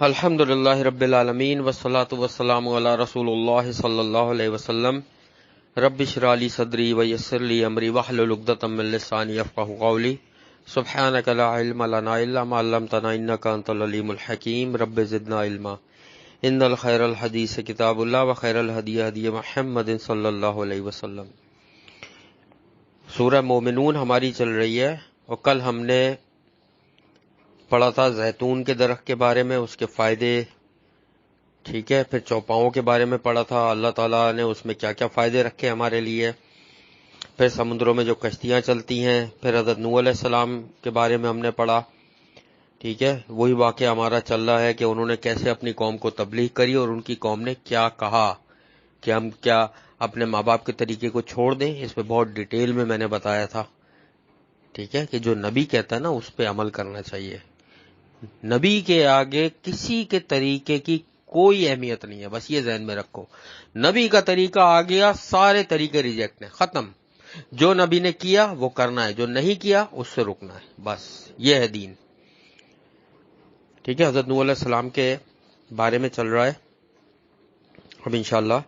الحمد للہ رب العالمین والصلاة والسلام علی رسول اللہ صلی اللہ علیہ وسلم رب اشرح لی صدری ویسر لی امری واحلل عقدۃ من لسانی یفقہوا قولی سبحانک لا علم لنا الا ما علمتنا انک انت العلیم الحکیم رب زدنا علما ان الخیر الحدیث کتاب اللہ وخیر الہدی ہدی محمد صلی اللہ علیہ وسلم۔ سورہ مومنون ہماری چل رہی ہے اور کل ہم نے پڑھا تھا زیتون کے درخت کے بارے میں، اس کے فائدے، ٹھیک ہے، پھر چوپاؤں کے بارے میں پڑھا تھا، اللہ تعالیٰ نے اس میں کیا کیا فائدے رکھے ہمارے لیے، پھر سمندروں میں جو کشتیاں چلتی ہیں، پھر حضرت نوح علیہ السلام کے بارے میں ہم نے پڑھا، ٹھیک ہے، وہی واقعہ ہمارا چل رہا ہے کہ انہوں نے کیسے اپنی قوم کو تبلیغ کری اور ان کی قوم نے کیا کہا کہ ہم کیا اپنے ماں باپ کے طریقے کو چھوڑ دیں۔ اس پہ بہت ڈیٹیل میں نے بتایا تھا، ٹھیک ہے، کہ جو نبی کہتا ہے نا اس پہ عمل کرنا چاہیے۔ نبی کے آگے کسی کے طریقے کی کوئی اہمیت نہیں ہے، بس یہ ذہن میں رکھو۔ نبی کا طریقہ آ گیا، سارے طریقے ریجیکٹ ہیں، ختم۔ جو نبی نے کیا وہ کرنا ہے، جو نہیں کیا اس سے رکنا ہے، بس یہ ہے دین، ٹھیک ہے۔ حضرت نوح علیہ السلام کے بارے میں چل رہا ہے، اب انشاءاللہ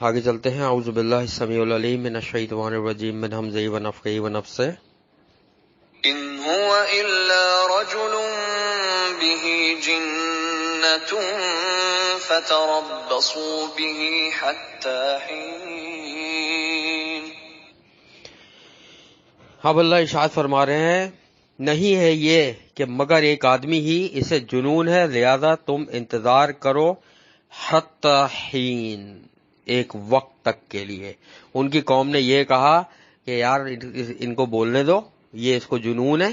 آگے چلتے ہیں۔ اعوذ باللہ السمیع العلیم من الشیطان الرجیم من ہمزہ ونفخہ ونفثہ۔ ان هو الا رجل به جنة فتربصوا به حتى حين۔ اب اللہ ارشاد فرما رہے ہیں، نہیں ہے یہ کہ مگر ایک آدمی ہی، اسے جنون ہے، لہذا تم انتظار کرو، حتی حین، ایک وقت تک کے لیے۔ ان کی قوم نے یہ کہا کہ یار ان کو بولنے دو، یہ اس کو جنون ہے،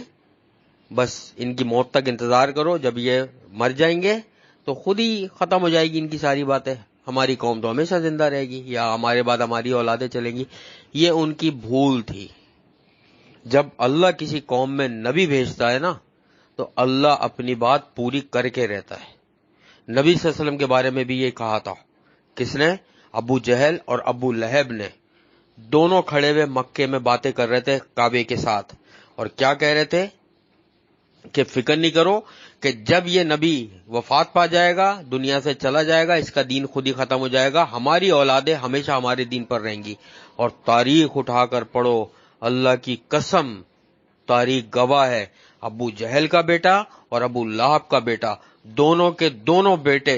بس ان کی موت تک انتظار کرو، جب یہ مر جائیں گے تو خود ہی ختم ہو جائے گی ان کی ساری باتیں، ہماری قوم تو ہمیشہ زندہ رہے گی، یا ہمارے بعد ہماری اولادیں چلیں گی۔ یہ ان کی بھول تھی۔ جب اللہ کسی قوم میں نبی بھیجتا ہے نا تو اللہ اپنی بات پوری کر کے رہتا ہے۔ نبی صلی اللہ علیہ وسلم کے بارے میں بھی یہ کہا تھا، کس نے؟ ابو جہل اور ابو لہب نے، دونوں کھڑے ہوئے مکے میں باتیں کر رہے تھے کعبے کے ساتھ، اور کیا کہہ رہے تھے کہ فکر نہیں کرو کہ جب یہ نبی وفات پا جائے گا، دنیا سے چلا جائے گا، اس کا دین خود ہی ختم ہو جائے گا، ہماری اولادیں ہمیشہ ہمارے دین پر رہیں گی۔ اور تاریخ اٹھا کر پڑھو، اللہ کی قسم تاریخ گواہ ہے، ابو جہل کا بیٹا اور ابو لہب کا بیٹا، دونوں کے دونوں بیٹے،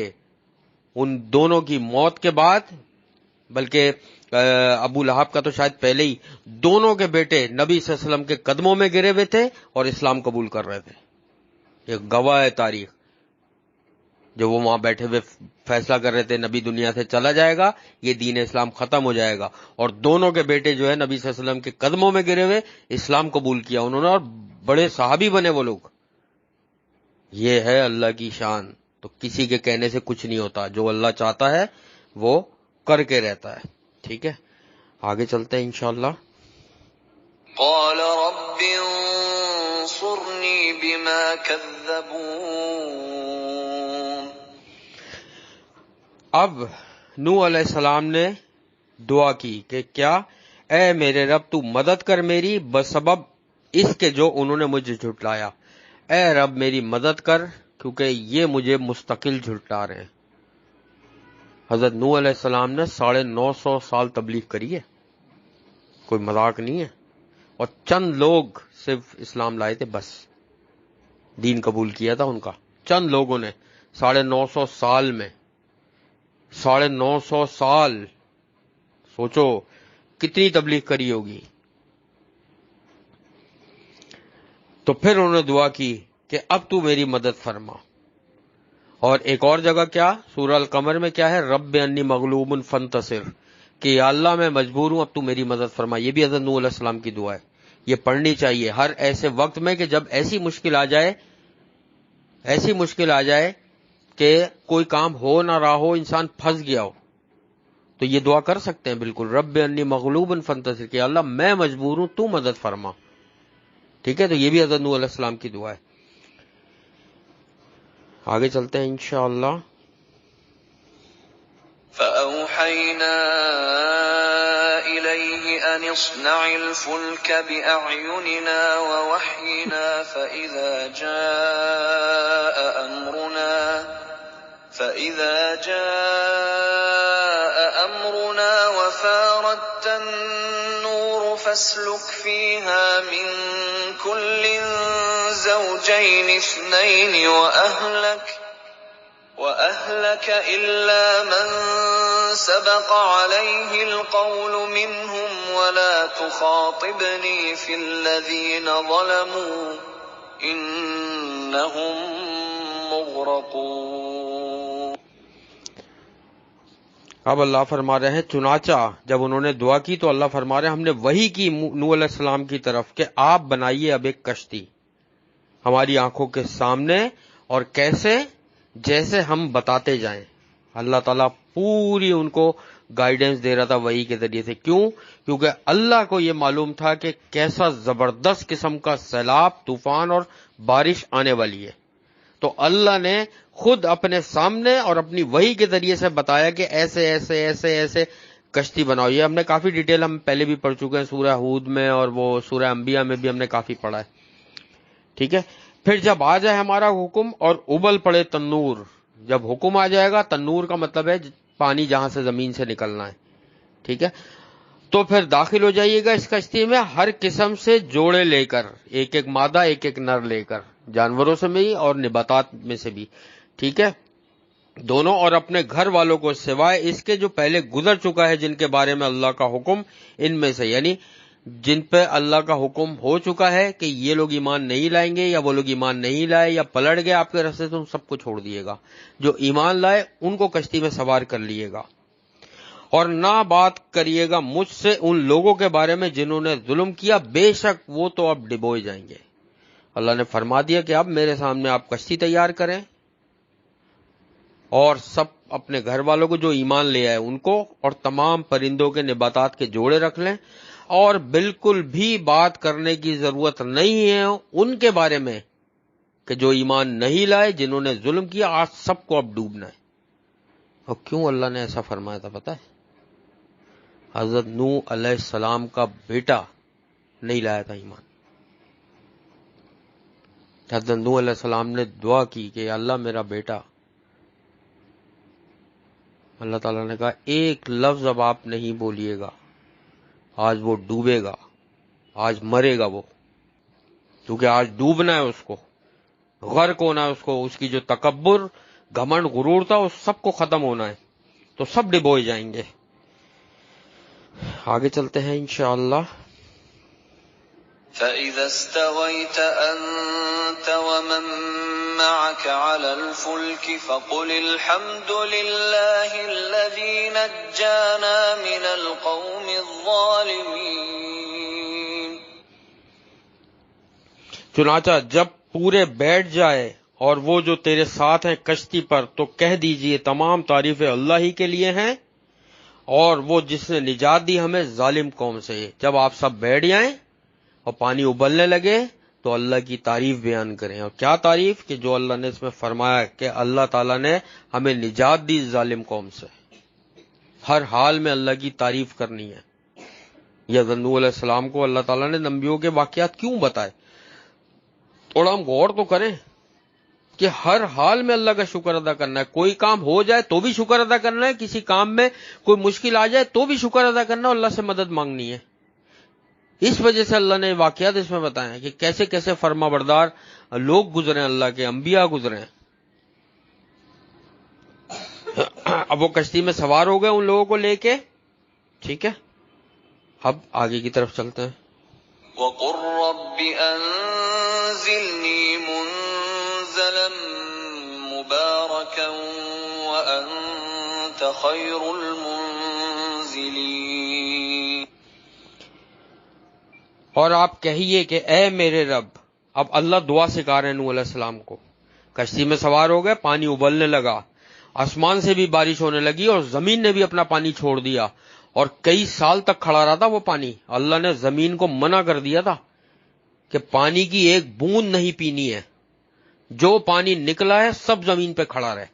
ان دونوں کی موت کے بعد، بلکہ ابو لہب کا تو شاید پہلے ہی، دونوں کے بیٹے نبی صلی اللہ علیہ وسلم کے قدموں میں گرے ہوئے تھے اور اسلام قبول کر رہے تھے۔ یہ گواہ ہے تاریخ، جو وہ وہاں بیٹھے ہوئے فیصلہ کر رہے تھے نبی دنیا سے چلا جائے گا، یہ دین اسلام ختم ہو جائے گا، اور دونوں کے بیٹے جو ہے نبی صلی اللہ علیہ وسلم کے قدموں میں گرے ہوئے اسلام قبول کیا انہوں نے، اور بڑے صحابی بنے وہ لوگ۔ یہ ہے اللہ کی شان، تو کسی کے کہنے سے کچھ نہیں ہوتا، جو اللہ چاہتا ہے وہ کر کے رہتا ہے، ٹھیک ہے۔ آگے چلتے ہیں انشاءاللہ۔ قال رب انصرنی بما كذبون۔ اب نوح علیہ السلام نے دعا کی کہ کیا؟ اے میرے رب تو مدد کر میری بسبب اس کے جو انہوں نے مجھے جھٹلایا، اے رب میری مدد کر کیونکہ یہ مجھے مستقل جھٹلا رہے ہیں۔ حضرت نوح علیہ السلام نے 950 سال تبلیغ کری ہے، کوئی مذاق نہیں ہے، اور چند لوگ صرف اسلام لائے تھے، بس دین قبول کیا تھا ان کا، چند لوگوں نے 950 سال میں، 950 سال، سوچو کتنی تبلیغ کری ہوگی۔ تو پھر انہوں نے دعا کی کہ اب تو میری مدد فرما، اور ایک اور جگہ کیا، سورہ القمر میں کیا ہے، رب انی مغلوب فانتصر، کہ یا اللہ میں مجبور ہوں اب تو میری مدد فرما۔ یہ بھی حضرت نوح علیہ السلام کی دعا ہے، یہ پڑھنی چاہیے ہر ایسے وقت میں کہ جب ایسی مشکل آ جائے، ایسی مشکل آ جائے کہ کوئی کام ہو نہ رہا ہو، انسان پھنس گیا ہو، تو یہ دعا کر سکتے ہیں بالکل، رب انی مغلوب فانتصر، کہ اللہ میں مجبور ہوں تو مدد فرما، ٹھیک ہے۔ تو یہ بھی حضرت نوح علیہ السلام کی دعا ہے۔ آگے چلتے ہیں انشاءاللہ۔ فَأَوْحَيْنَا إِلَيْهِ أَنِ اصْنَعِ الْفُلْكَ بِأَعْيُنِنَا وَوَحْيِنَا فَإِذَا جَاءَ أَمْرُنَا فَإِذَا جَاءَ أَمْرُنَا وَفَارَتِ النُّورُ فَاسْلُكْ فِيهَا مِن كُلٍّ زَوْجَيْنِ اثْنَيْنِ وَأَهْلَكَ إِلَّا مَن سَبَقَ عَلَيْهِ الْقَوْلُ مِنْهُمْ وَلَا تُخَاطِبْنِي فِي الَّذِينَ ظَلَمُوا إِنَّهُمْ مُغْرَقُونَ۔ اب اللہ فرما رہے ہیں چنانچہ جب انہوں نے دعا کی تو اللہ فرما رہے ہیں ہم نے وحی کی نوح علیہ السلام کی طرف کہ آپ بنائیے اب ایک کشتی ہماری آنکھوں کے سامنے، اور کیسے؟ جیسے ہم بتاتے جائیں۔ اللہ تعالیٰ پوری ان کو گائیڈنس دے رہا تھا وحی کے ذریعے سے۔ کیوں؟ کیونکہ اللہ کو یہ معلوم تھا کہ کیسا زبردست قسم کا سیلاب، طوفان اور بارش آنے والی ہے، تو اللہ نے خود اپنے سامنے اور اپنی وحی کے ذریعے سے بتایا کہ ایسے ایسے ایسے ایسے کشتی بناؤ۔ یہ ہم نے کافی ڈیٹیل ہم پہلے بھی پڑھ چکے ہیں، سورہ ہود میں اور وہ سورہ انبیاء میں بھی ہم نے کافی پڑھا ہے، ٹھیک ہے۔ پھر جب آ جائے ہمارا حکم اور ابل پڑے تنور، جب حکم آ جائے گا، تنور کا مطلب ہے پانی جہاں سے زمین سے نکلنا ہے، ٹھیک ہے، تو پھر داخل ہو جائیے گا اس کشتی میں ہر قسم سے جوڑے لے کر، ایک ایک مادہ ایک ایک نر لے کر، جانوروں سے بھی اور نباتات میں سے بھی، ٹھیک ہے، دونوں، اور اپنے گھر والوں کو سوائے اس کے جو پہلے گزر چکا ہے جن کے بارے میں اللہ کا حکم ان میں سے، یعنی جن پہ اللہ کا حکم ہو چکا ہے کہ یہ لوگ ایمان نہیں لائیں گے، یا وہ لوگ ایمان نہیں لائے یا پلٹ گئے آپ کے راستے سے، ان سب کو چھوڑ دیے گا۔ جو ایمان لائے ان کو کشتی میں سوار کر لیے گا، اور نہ بات کریے گا مجھ سے ان لوگوں کے بارے میں جنہوں نے ظلم کیا، بے شک وہ تو اب ڈبوئے جائیں گے۔ اللہ نے فرما دیا کہ اب میرے سامنے آپ کشتی تیار کریں، اور سب اپنے گھر والوں کو جو ایمان لے آئے ان کو، اور تمام پرندوں کے نباتات کے جوڑے رکھ لیں، اور بالکل بھی بات کرنے کی ضرورت نہیں ہے ان کے بارے میں کہ جو ایمان نہیں لائے، جنہوں نے ظلم کیا، آج سب کو اب ڈوبنا ہے۔ اور کیوں اللہ نے ایسا فرمایا تھا پتہ ہے؟ حضرت نوح علیہ السلام کا بیٹا نہیں لایا تھا ایمان۔ حضرت نوح علیہ السلام نے دعا کی کہ اللہ میرا بیٹا، اللہ تعالیٰ نے کہا ایک لفظ اب آپ نہیں بولیے گا، آج وہ ڈوبے گا، آج مرے گا وہ، کیونکہ آج ڈوبنا ہے اس کو، غرق ہونا ہے اس کو، اس کی جو تکبر، گھمنڈ، غرور تھا اس سب کو ختم ہونا ہے، تو سب ڈبوئے جائیں گے۔ آگے چلتے ہیں انشاءاللہ۔ فَإِذَا اسْتَوَيْتَ أَنْتَ وَمَن مَّعَكَ عَلَى الْفُلْكِ فَقُلِ الْحَمْدُ لِلَّهِ الَّذِي نَجَّانَا مِنَ الْقَوْمِ الظَّالِمِينَ۔ چنانچہ جب پورے بیٹھ جائے اور وہ جو تیرے ساتھ ہیں کشتی پر، تو کہہ دیجئے تمام تعریفیں اللہ ہی کے لیے ہیں، اور وہ جس نے نجات دی ہمیں ظالم قوم سے۔ جب آپ سب بیٹھ جائیں اور پانی ابلنے لگے تو اللہ کی تعریف بیان کریں۔ اور کیا تعریف؟ کہ جو اللہ نے اس میں فرمایا کہ اللہ تعالیٰ نے ہمیں نجات دی ظالم قوم سے۔ ہر حال میں اللہ کی تعریف کرنی ہے۔ یا نوح علیہ السلام کو اللہ تعالیٰ نے نبیوں کے واقعات کیوں بتائے؟ تھوڑا ہم غور تو کریں کہ ہر حال میں اللہ کا شکر ادا کرنا ہے۔ کوئی کام ہو جائے تو بھی شکر ادا کرنا ہے، کسی کام میں کوئی مشکل آ جائے تو بھی شکر ادا کرنا ہے، اللہ سے مدد مانگنی ہے۔ اس وجہ سے اللہ نے واقعات اس میں بتائے ہیں کہ کیسے کیسے فرما بردار لوگ گزرے، اللہ کے انبیاء گزرے۔ اب وہ کشتی میں سوار ہو گئے ان لوگوں کو لے کے، ٹھیک ہے، اب آگے کی طرف چلتے ہیں۔ وَقُلْ رَبِّ أَنزِلْنِي مُنزَلًا مُبَارَكًا وَأَنتَ خَيْرُ الْمُنزِلِينَ۔ اور آپ کہیے کہ اے میرے رب، اب اللہ دعا سکھا رہے ہیں نوح علیہ السلام کو۔ کشتی میں سوار ہو گئے، پانی ابلنے لگا، آسمان سے بھی بارش ہونے لگی اور زمین نے بھی اپنا پانی چھوڑ دیا، اور کئی سال تک کھڑا رہا تھا وہ پانی۔ اللہ نے زمین کو منع کر دیا تھا کہ پانی کی ایک بوند نہیں پینی ہے، جو پانی نکلا ہے سب زمین پہ کھڑا رہے۔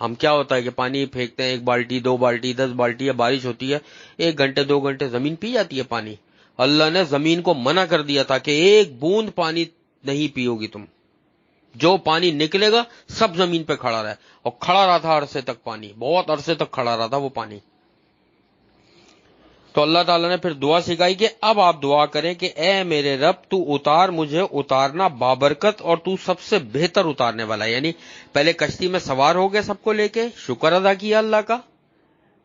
ہم کیا ہوتا ہے کہ پانی پھینکتے ہیں، 1 بالٹی 2 بالٹی 10 بالٹی، یا بارش ہوتی ہے 1 گھنٹے 2 گھنٹے زمین پی جاتی ہے پانی۔ اللہ نے زمین کو منع کر دیا تھا کہ ایک بوند پانی نہیں پیو گی تم، جو پانی نکلے گا سب زمین پہ کھڑا رہے، اور کھڑا رہا تھا عرصے تک، پانی بہت عرصے تک کھڑا رہا تھا وہ پانی۔ تو اللہ تعالیٰ نے پھر دعا سکھائی کہ اب آپ دعا کریں کہ اے میرے رب تو اتار مجھے اتارنا بابرکت، اور تو سب سے بہتر اتارنے والا ہے۔ یعنی پہلے کشتی میں سوار ہو گئے سب کو لے کے، شکر ادا کیا اللہ کا،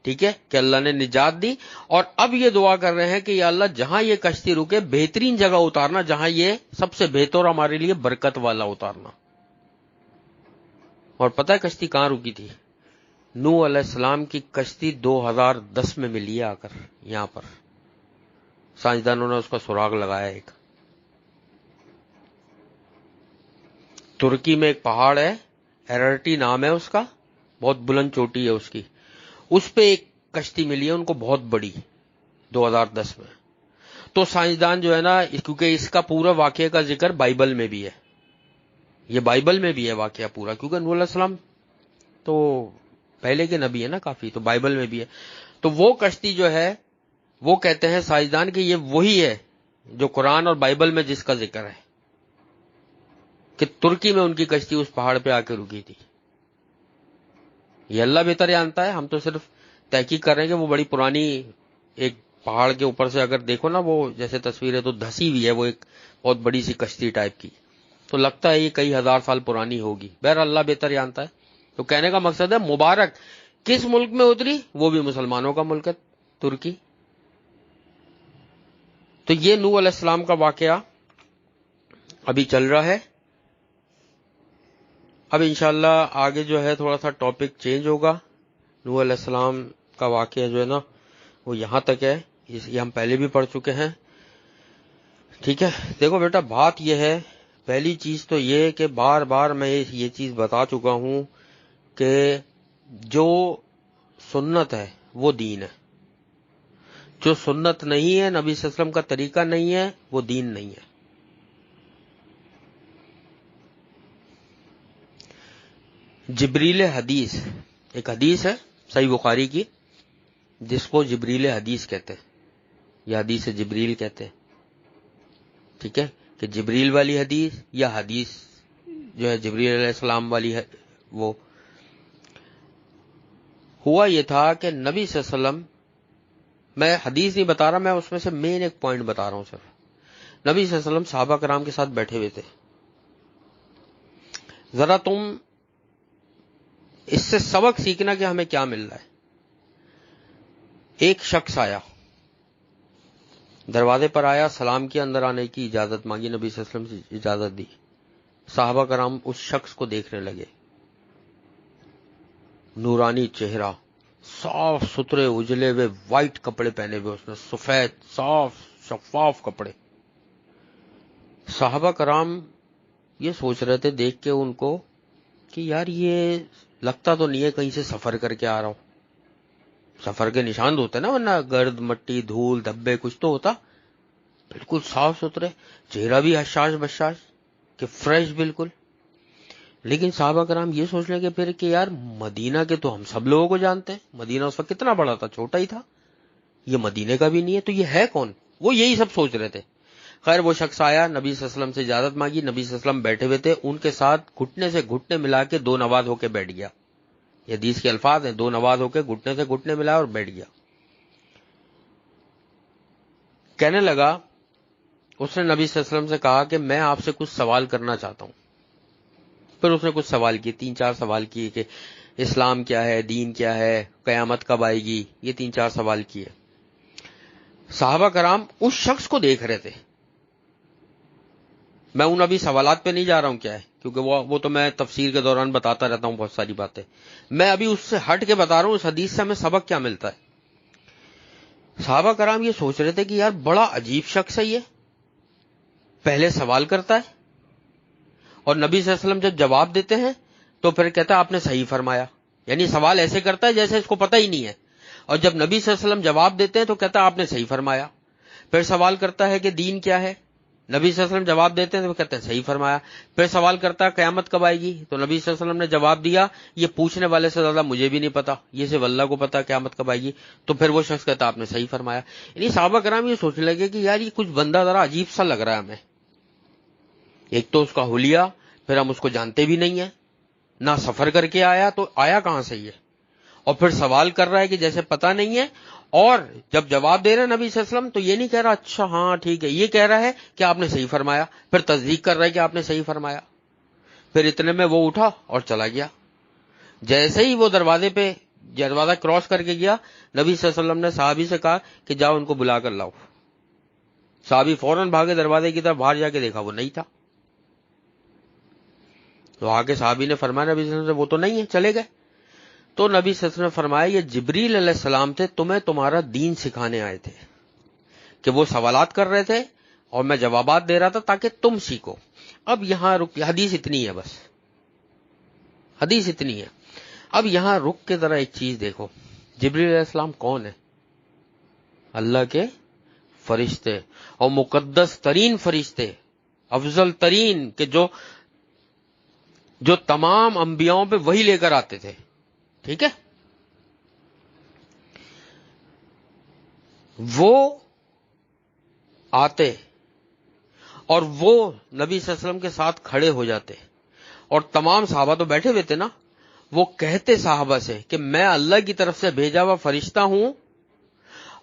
ٹھیک ہے کہ اللہ نے نجات دی، اور اب یہ دعا کر رہے ہیں کہ یا اللہ جہاں یہ کشتی رکے بہترین جگہ اتارنا، جہاں یہ سب سے بہتر ہمارے لیے برکت والا اتارنا۔ اور پتہ ہے کشتی کہاں رکی تھی؟ نوح علیہ السلام کی کشتی 2010 میں ملی ہے آ کر یہاں پر، سائنسدانوں نے اس کا سراغ لگایا ایک۔ ترکی میں ایک پہاڑ ہے، ایررٹی نام ہے اس کا، بہت بلند چوٹی ہے اس کی، اس پہ ایک کشتی ملی ہے ان کو بہت بڑی 2010 میں۔ تو سائنسدان جو ہے نا، کیونکہ اس کا پورا واقعے کا ذکر بائبل میں بھی ہے، یہ بائبل میں بھی ہے واقعہ پورا، کیونکہ نوح علیہ السلام تو پہلے کے نبی ہے نا کافی، تو بائبل میں بھی ہے۔ تو وہ کشتی جو ہے وہ کہتے ہیں سائنسدان کہ یہ وہی ہے جو قرآن اور بائبل میں جس کا ذکر ہے کہ ترکی میں ان کی کشتی اس پہاڑ پہ آ کے رکی تھی۔ یہ اللہ بہتر جانتا ہے، ہم تو صرف تحقیق کر رہے ہیں کہ وہ بڑی پرانی ایک پہاڑ کے اوپر سے اگر دیکھو نا، وہ جیسے تصویر ہے تو دھسی ہوئی ہے، وہ ایک بہت بڑی سی کشتی ٹائپ کی، تو لگتا ہے یہ کئی ہزار سال پرانی ہوگی، بہر اللہ بہتر جانتا ہے۔ تو کہنے کا مقصد ہے مبارک کس ملک میں اتری؟ وہ بھی مسلمانوں کا ملک ہے، ترکی۔ تو یہ نوح علیہ السلام کا واقعہ ابھی چل رہا ہے۔ اب انشاءاللہ آگے جو ہے تھوڑا سا ٹاپک چینج ہوگا۔ نوح علیہ السلام کا واقعہ جو ہے نا وہ یہاں تک ہے، یہ ہم پہلے بھی پڑھ چکے ہیں، ٹھیک ہے۔ دیکھو بیٹا بات یہ ہے، پہلی چیز تو یہ کہ بار بار میں یہ چیز بتا چکا ہوں کہ جو سنت ہے وہ دین ہے، جو سنت نہیں ہے، نبی صلی اللہ علیہ وسلم کا طریقہ نہیں ہے، وہ دین نہیں ہے۔ جبریل حدیث، ایک حدیث ہے صحیح بخاری کی جس کو جبریل حدیث کہتے ہیں یا حدیث جبریل کہتے ہیں، ٹھیک ہے، کہ جبریل والی حدیث یا حدیث جو ہے جبریل علیہ السلام والی ہے۔ وہ ہوا یہ تھا کہ نبی صلی اللہ علیہ وسلم، میں حدیث نہیں بتا رہا، میں اس میں سے مین ایک پوائنٹ بتا رہا ہوں صرف۔ نبی صلی اللہ علیہ وسلم صحابہ کرام کے ساتھ بیٹھے ہوئے تھے، ذرا تم اس سے سبق سیکھنا کہ ہمیں کیا مل رہا ہے۔ ایک شخص آیا، دروازے پر آیا، سلام کیا، اندر آنے کی اجازت مانگی، نبی صلی اللہ علیہ وسلم سے اجازت دی۔ صحابہ کرام اس شخص کو دیکھنے لگے، نورانی چہرہ، صاف ستھرے اجلے ہوئے وائٹ کپڑے پہنے ہوئے، اس نے سفید صاف شفاف کپڑے۔ صحابہ کرام یہ سوچ رہے تھے دیکھ کے ان کو کہ یار یہ لگتا تو نہیں ہے کہیں سے سفر کر کے آ رہا ہوں، سفر کے نشان ہوتے نا، ورنہ گرد مٹی دھول دھبے کچھ تو ہوتا، بالکل صاف ستھرے، چہرہ بھی حشاش بشاش کہ فریش بالکل۔ لیکن صحابہ کرام یہ سوچ لیں کہ پھر کہ یار مدینہ کے تو ہم سب لوگوں کو جانتے ہیں، مدینہ اس وقت کتنا بڑا تھا، چھوٹا ہی تھا، یہ مدینے کا بھی نہیں ہے، تو یہ ہے کون؟ وہ یہی سب سوچ رہے تھے۔ خیر وہ شخص آیا، نبی صلی اللہ علیہ وسلم سے اجازت مانگی، نبی صلی اللہ علیہ وسلم بیٹھے ہوئے تھے، ان کے ساتھ گھٹنے سے گھٹنے ملا کے دو نواز ہو کے بیٹھ گیا۔ یہ حدیث کے الفاظ ہیں، دو نواز ہو کے گھٹنے سے گھٹنے ملا اور بیٹھ گیا۔ کہنے لگا، اس نے نبی صلی اللہ علیہ وسلم سے کہا کہ میں آپ سے کچھ سوال کرنا چاہتا ہوں۔ پھر اس نے کچھ سوال کیے، 3-4 سوال کیے کہ اسلام کیا ہے، دین کیا ہے، قیامت کب آئے گی، یہ 3-4 سوال کیے۔ صحابہ کرام اس شخص کو دیکھ رہے تھے، میں ان ابھی سوالات پہ نہیں جا رہا ہوں کیا ہے، کیونکہ وہ تو میں تفسیر کے دوران بتاتا رہتا ہوں بہت ساری باتیں، میں ابھی اس سے ہٹ کے بتا رہا ہوں اس حدیث سے ہمیں سبق کیا ملتا ہے۔ صحابہ کرام یہ سوچ رہے تھے کہ یار بڑا عجیب شخص ہے، یہ پہلے سوال کرتا ہے اور نبی صلی اللہ علیہ وسلم جب جواب دیتے ہیں تو پھر کہتا ہے آپ نے صحیح فرمایا، یعنی سوال ایسے کرتا ہے جیسے اس کو پتہ ہی نہیں ہے، اور جب نبی صلی اللہ علیہ وسلم جواب دیتے ہیں تو کہتا ہے آپ نے صحیح فرمایا۔ پھر سوال کرتا ہے کہ دین کیا ہے، نبی صلی اللہ علیہ وسلم جواب دیتے ہیں تو کہتے ہیں صحیح فرمایا۔ پھر سوال کرتا ہے قیامت کب آئے گی، تو نبی صلی اللہ علیہ وسلم نے جواب دیا یہ پوچھنے والے سے زیادہ مجھے بھی نہیں پتا، یہ صرف اللہ کو پتا قیامت کب آئے گی، تو پھر وہ شخص کہتا آپ نے صحیح فرمایا۔ یعنی صحابہ کرام یہ سوچنے لگے کہ یار یہ کچھ بندہ ذرا عجیب سا لگ رہا ہے ہمیں، ایک تو اس کا حلیہ، پھر ہم اس کو جانتے بھی نہیں ہیں، نہ سفر کر کے آیا، تو آیا کہاں سے یہ؟ اور پھر سوال کر رہا ہے کہ جیسے پتہ نہیں ہے، اور جب جواب دے رہا ہے نبی صلی اللہ علیہ وسلم تو یہ نہیں کہہ رہا اچھا ہاں ٹھیک ہے، یہ کہہ رہا ہے کہ آپ نے صحیح فرمایا، پھر تصدیق کر رہا ہے کہ آپ نے صحیح فرمایا. پھر اتنے میں وہ اٹھا اور چلا گیا. جیسے ہی وہ دروازہ کراس کر کے گیا، نبی صلی اللہ علیہ وسلم نے صحابی سے کہا کہ جاؤ ان کو بلا کر لاؤ. صحابی فوراً بھاگے دروازے کی طرف، باہر جا کے دیکھا وہ نہیں تھا. تو آگے صحابی نے فرمایا نبی صلی اللہ علیہ وسلم سے وہ تو نہیں ہے، چلے گئے. تو نبی صلی اللہ علیہ وسلم نے فرمایا یہ جبریل علیہ السلام تھے، تمہیں تمہارا دین سکھانے آئے تھے، کہ وہ سوالات کر رہے تھے اور میں جوابات دے رہا تھا تاکہ تم سیکھو. اب یہاں حدیث اتنی ہے، بس حدیث اتنی ہے. اب یہاں رک کے ذرا ایک چیز دیکھو، جبریل علیہ السلام کون ہے؟ اللہ کے فرشتے، اور مقدس ترین فرشتے، افضل ترین، کہ جو تمام انبیاؤں پہ وہی لے کر آتے تھے. ٹھیک ہے، وہ آتے اور وہ نبی صلی اللہ علیہ وسلم کے ساتھ کھڑے ہو جاتے، اور تمام صحابہ تو بیٹھے ہوئے تھے نا، وہ کہتے صحابہ سے کہ میں اللہ کی طرف سے بھیجا ہوا فرشتہ ہوں،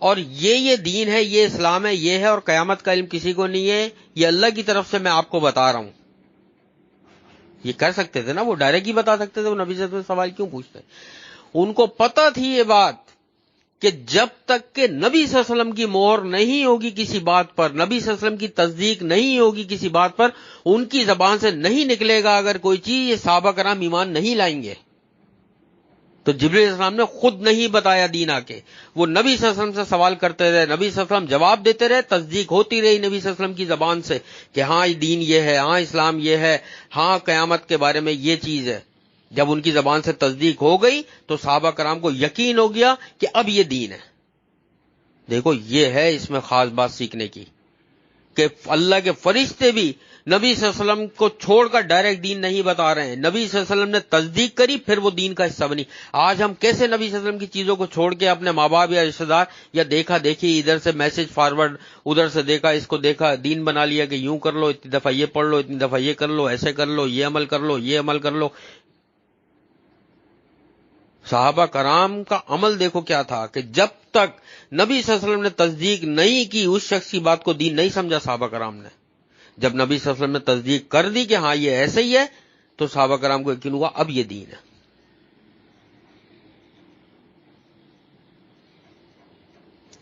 اور یہ دین ہے، یہ اسلام ہے، یہ ہے، اور قیامت کا علم کسی کو نہیں ہے، یہ اللہ کی طرف سے میں آپ کو بتا رہا ہوں. یہ کر سکتے تھے نا، وہ ڈائریکٹ ہی بتا سکتے تھے، وہ نبی صلی اللہ علیہ وسلم سوال کیوں پوچھتے؟ ان کو پتا تھی یہ بات کہ جب تک کہ نبی صلی اللہ علیہ وسلم کی مہر نہیں ہوگی کسی بات پر، نبی صلی اللہ علیہ وسلم کی تصدیق نہیں ہوگی کسی بات پر، ان کی زبان سے نہیں نکلے گا اگر کوئی چیز، یہ صحابہ کرام ایمان نہیں لائیں گے. تو جبریل علیہ السلام نے خود نہیں بتایا دین آ کے، وہ نبی صلی اللہ علیہ وسلم سے سوال کرتے رہے، نبی صلی اللہ علیہ وسلم جواب دیتے رہے، تصدیق ہوتی رہی نبی صلی اللہ علیہ وسلم کی زبان سے کہ ہاں یہ دین یہ ہے، ہاں اسلام یہ ہے، ہاں قیامت کے بارے میں یہ چیز ہے. جب ان کی زبان سے تصدیق ہو گئی تو صحابہ کرام کو یقین ہو گیا کہ اب یہ دین ہے. دیکھو یہ ہے اس میں خاص بات سیکھنے کی، کہ اللہ کے فرشتے بھی نبی صلی اللہ علیہ وسلم کو چھوڑ کر ڈائریکٹ دین نہیں بتا رہے ہیں. نبی صلی اللہ علیہ وسلم نے تصدیق کری، پھر وہ دین کا حصہ بنی. آج ہم کیسے نبی صلی اللہ علیہ وسلم کی چیزوں کو چھوڑ کے اپنے ماں باپ یا رشتے دار یا دیکھا دیکھی، ادھر سے میسج فارورڈ، ادھر سے دیکھا اس کو دیکھا، دین بنا لیا کہ یوں کر لو، اتنی دفعہ یہ پڑھ لو، اتنی دفعہ یہ کر لو، ایسے کر لو، یہ عمل کر لو، یہ عمل کر لو. صحابہ کرام کا عمل دیکھو کیا تھا، کہ جب تک نبی صلی اللہ علیہ وسلم نے تصدیق نہیں کی اس شخص کی بات کو دین نہیں سمجھا صحابہ کرام نے. جب نبی صلی اللہ علیہ وسلم نے تصدیق کر دی کہ ہاں یہ ایسے ہی ہے، تو صحابہ کرام کو یقین ہوا اب یہ دین ہے.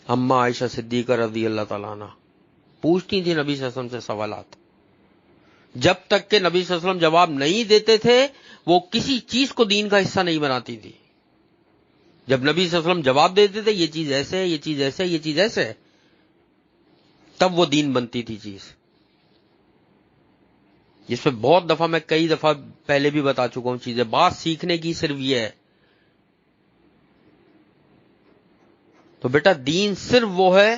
اما عائشہ صدیقہ رضی اللہ تعالیٰ عنہ پوچھتی تھی نبی صلی اللہ علیہ وسلم سے سوالات، جب تک کہ نبی صلی اللہ علیہ وسلم جواب نہیں دیتے تھے وہ کسی چیز کو دین کا حصہ نہیں بناتی تھی. جب نبی صلی اللہ علیہ وسلم جواب دیتے تھے یہ چیز ایسے ہے، یہ چیز ایسے ہے، یہ چیز ایسے ہے، تب وہ دین بنتی تھی چیز. جس پہ بہت دفعہ میں کئی دفعہ پہلے بھی بتا چکا ہوں چیزیں. بات سیکھنے کی صرف یہ ہے. تو بیٹا دین صرف وہ ہے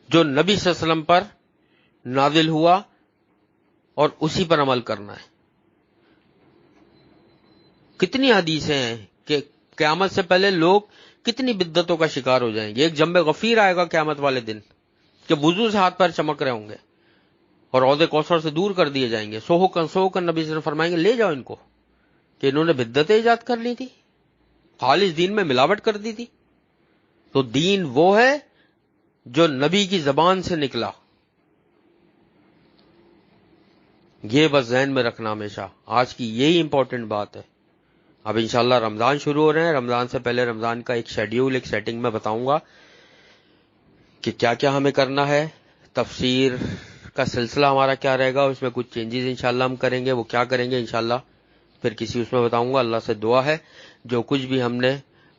جو نبی صلی اللہ علیہ وسلم پر نازل ہوا اور اسی پر عمل کرنا ہے. کتنی حدیثیں ہیں کہ قیامت سے پہلے لوگ کتنی بدعتوں کا شکار ہو جائیں گے. ایک جنب غفیر آئے گا قیامت والے دن کہ وضو سے ہاتھ پیر چمک رہے ہوں گے اور حوض کوثر سے دور کر دیے جائیں گے. سوہکن نبی صلی اللہ علیہ وسلم فرمائیں گے لے جاؤ ان کو، کہ انہوں نے بدعتیں ایجاد کر لی تھی، خالص دین میں ملاوٹ کر دی تھی. تو دین وہ ہے جو نبی کی زبان سے نکلا. یہ بس ذہن میں رکھنا ہمیشہ. آج کی یہی امپورٹنٹ بات ہے. اب انشاءاللہ رمضان شروع ہو رہے ہیں. رمضان سے پہلے رمضان کا ایک شیڈیول، ایک سیٹنگ میں بتاؤں گا کہ کیا کیا ہمیں کرنا ہے. تفسیر کا سلسلہ ہمارا کیا رہے گا، اس میں کچھ چینجز انشاءاللہ ہم کریں گے. وہ کیا کریں گے انشاءاللہ پھر کسی اس میں بتاؤں گا. اللہ سے دعا ہے جو کچھ بھی ہم نے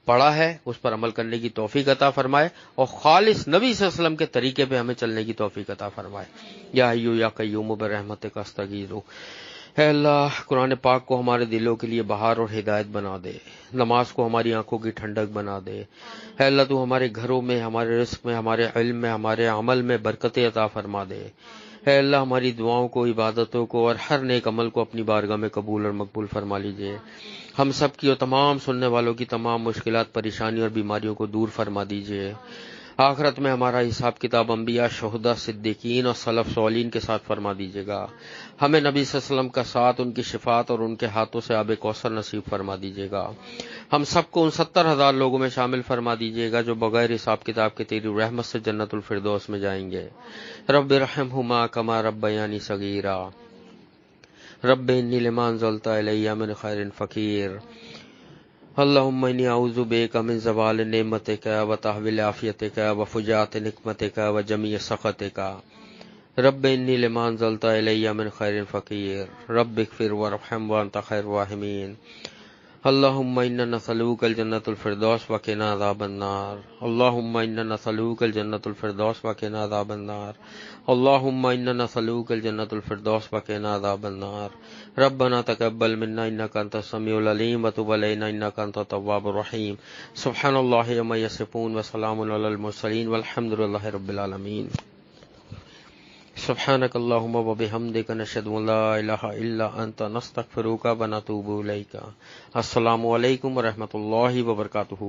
پڑھا ہے اس پر عمل کرنے کی توفیق عطا فرمائے، اور خالص نبی صلی اللہ علیہ وسلم کے طریقے پہ ہمیں چلنے کی توفیق عطا فرمائے. یا حیو یا قیوم برحمتک استغیث. اے اللہ قرآن پاک کو ہمارے دلوں کے لیے بہار اور ہدایت بنا دے، نماز کو ہماری آنکھوں کی ٹھنڈک بنا دے. اے اللہ تو ہمارے گھروں میں، ہمارے رزق میں، ہمارے علم میں، ہمارے عمل میں برکت عطا فرما دے. اے اللہ ہماری دعاؤں کو، عبادتوں کو اور ہر نیک عمل کو اپنی بارگاہ میں قبول اور مقبول فرما لیجئے. ہم سب کی اور تمام سننے والوں کی تمام مشکلات، پریشانی اور بیماریوں کو دور فرما دیجئے. آخرت میں ہمارا حساب کتاب انبیاء، شہداء، صدیقین اور سلف صالحین کے ساتھ فرما دیجیے گا۔ ہمیں نبی صلی اللہ علیہ وسلم کا ساتھ، ان کی شفاعت اور ان کے ہاتھوں سے آب کوثر نصیب فرما دیجیے گا۔ ہم سب کو ان 70,000 لوگوں میں شامل فرما دیجیے گا جو بغیر حساب کتاب کے تیری رحمت سے جنت الفردوس میں جائیں گے۔ رب ارحمہما کما ربیانی صغیرا، رب انی لما انزلت الی من خیر فقیر، اللہم انی اعوذ بک من زوال نعمتک و تحویل عافیتک و فجاءۃ نقمتک و جمیع سخطک، رب انی لما انزلت الی من خیر فقیر، رب اغفر وارحم وانت خیر الراحمین، اللہم انا نسألک الجنۃ الفردوس وقنا عذاب النار، اللہم انا نسألک الجنۃ الفردوس وقنا عذاب النار، اللہم انا نسألک الجنۃ الفردوس وقنا عذاب النار، ربنا تقبل منا انک انت السمیع العلیم وتب علینا انک انت التواب الرحیم، سبحان اللہ عما یصفون وسلام علی المرسلین والحمد للہ رب العالمین۔ سبحانک اللہم وبحمدک، نشہد ان لا الہ الا انت، نستغفرک ونتوب الیک۔ السلام علیکم ورحمۃ اللہ وبرکاتہ۔